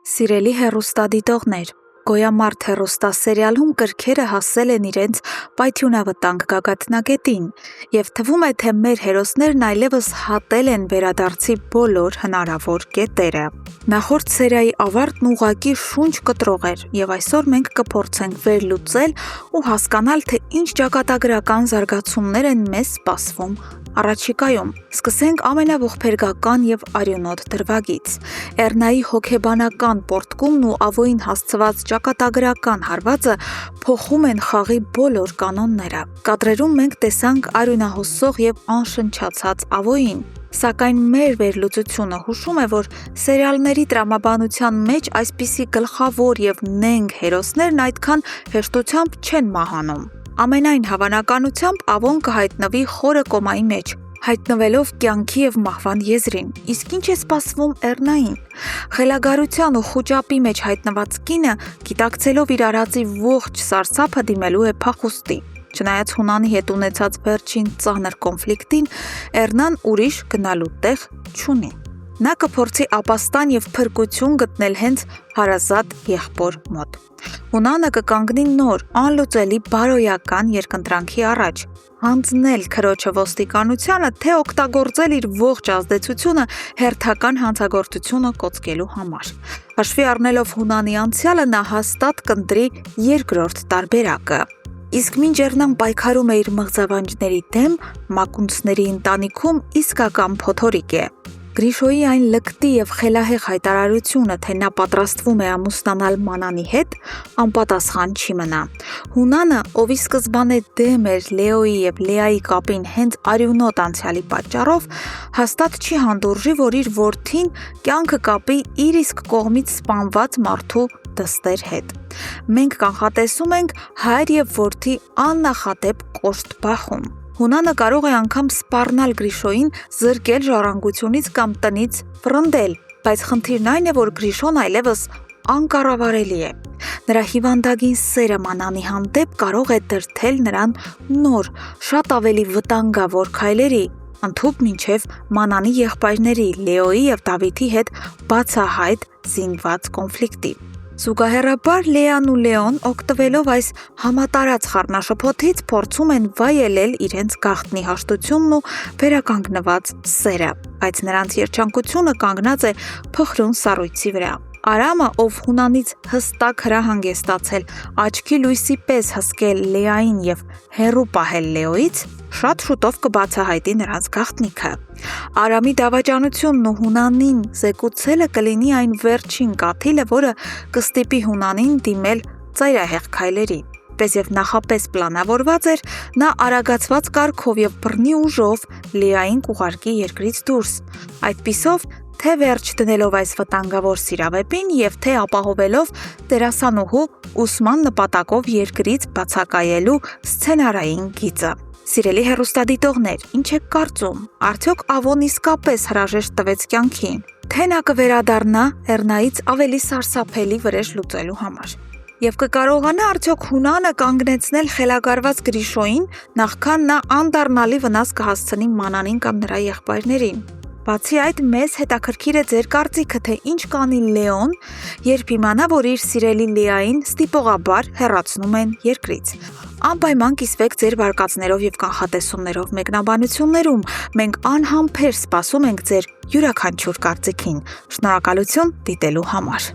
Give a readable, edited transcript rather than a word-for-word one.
Սիրելի հեռուստադիտողներ, Գոյամարտ հեռուստասերիալում կրքերը հասել են իրենց պայթյունավտանգ գագաթնակետին և թվում է, թե մեր հերոսներն այլևս հատել են վերադարձի բոլոր հնարավոր կետերը։ Նախորդ սերիայի ավարտն ուղղակի շունչ կտրող էր և այսօր մենք կփորձենք վերլուծել ու հասկանալ, թե ինչ ճակատագրական զարգացումներ են մեզ սպասվում առաջիկայում։ Սկսենք ամենաողբերգական և արյունոտ դրվագից։ Էռնայի հոգեբանական պոռթկումն ու Ավոյին հասցված ճակատագրական հարվածը փոխում են խաղի բոլոր կանոնները։ Կադրերում մենք տեսանք արյունահոսող և անշնչացած Ավոյին։ Սակայն մեր վերլուծությունը հուշում է, որ սերիալների տրամաբանության մեջ այսպիսի գլխավոր և նենգ հերոսներն այդքան հեշտությամբ չեն մահանում։ Ամենայն հավանականությամբ Ավոն կհայտնվի խորը կոմայի մեջ, հայտնվելով կյանքի և մահվան եզրին։ Իսկ ինչ է սպասվում Էռնային։ Խելագարության ու խուճապի մեջ հայտնված կինը, գիտակցելով իր արածի ողջ սարսափը, դիմելու է փախուստի։ Չնայած Հունանի հետ ունեցած վերջին ծանր կոնֆլիկտին, Էռնան ուրիշ գնալու տեղ չունի։ Նա կփորձի ապաստան և փրկություն գտնել հենց հարազատ եղբոր մոտ։ Հունանը կկանգնի նոր, անլուծելի բարոյական երկընտրանքի առաջ՝ հանձնել քրոջը ոստիկանությանը, թե օգտագործել իր ողջ ազդեցությունը հերթական հանցագործությունը կոծկելու համար։ Հաշվի առնելով Հունանի անցյալը, նա հաստատ կընտրի երկրորդ տարբերակը։ Իսկ մինչ Էռնան պայքարում է իր մղձավանջների դեմ, մակունցների ընտանիքում իսկական փոթորիկ է։ Գրիշոյի այն լկտի և խելահեղ հայտարարությունը, թե նա պատրաստվում է ամուսնանալ Մանանի հետ, անպատասխան չի մնա։ Հունանը, ով ի սկզբանե դեմ էր Լեոյի և Լեայի կապին հենց արյունոտ անցյալի պատճառով, հաստատ չի հանդուրժի, որ իր որդին կյանքը կապի իր իսկ կողմից սպանված մարդու դստեր հետ։ Մենք կանխատեսում ենք հայր և որդի աննախադեպ կոշտ բախում։ Հունանը կարող է անգամ սպառնալ Գրիշոյին, զրկել ժառանգությունից կամ տնից վռնդել, բայց խնդիրն այն է, որ Գրիշոն այլևս անկառավարելի է։ Նրա հիվանդագին սերը Մանանի հանդեպ կարող է դրդել նրան նոր, շատ ավելի վտանգավոր քայլերի, ընդհուպ մինչև Մանանի եղբայրների՝ Լեոյի և Դավիթի հետ բացահայտ զինված կոնֆլիկտի։ Զուգահեռաբար Լեան ու Լեոն, օգտվելով այս համատարած խառնաշփոթից, փորձում են վայելել իրենց գաղտնի հաշտությունն ու վերականգնված սերը, բայց նրանց երջանկությունը կանգնած է փխրուն սառույցի վրա։ Արամը, ով Հունանից հստակ հրահանգ է ստացել աչքի լույսի պես հսկել Լեային և հեռու պահել Լեոյից, շատ շուտով կբացահայտի նրանց գաղտնիքը։ Արամի դավաճանությունն ու Հունանին զեկուցելը կլինի այն վերջին կաթիլը, որը կստիպի Հունանին դիմել ծայրահեղ քայլերի։ Պես և նախապես պլանավորված էր, նա արագացված կարգով և բռնի ուժով Լեային կուղարկի երկրից դուրս։ Այդպիսով, թե վերջ դնելով այս վտանգավոր սիրավեպին և թե ապահովելով դերասանուհու ուսման նպատակով երկրից բացակայելու սցենարային գիծը։ Սիրելի հեռուստադիտողներ, ինչ եք կարծում, արդյոք Ավոն իսկապես հրաժեշտ տվեց կյանքին, թե նա կվերադառնա Էռնայից ավելի սարսափելի վրեժ լուծելու համար։ Եվ կկարողանա արդյոք Հունանը կանգնեցնել խելագարված Գրիշոյին, նախքան նա անդառնալի վնաս կհասցնի Մանանին կամ նրա եղբայրներին։ Բացի այդ, մեզ հետաքրքիր է ձեր կարծիքը, թե ինչ կանի Լեոն, երբ իմանա, որ իր սիրելի Լեային ստիպողաբար հեռացնում են երկրից։ Անպայման կիսվեք ձեր վարկածներով և կանխատեսումներով մեկնաբանություններում։ Մենք անհամբեր սպասում ենք ձեր յուրաքանչյուր կարծիքին։ Շնորհակալություն դիտելու համար։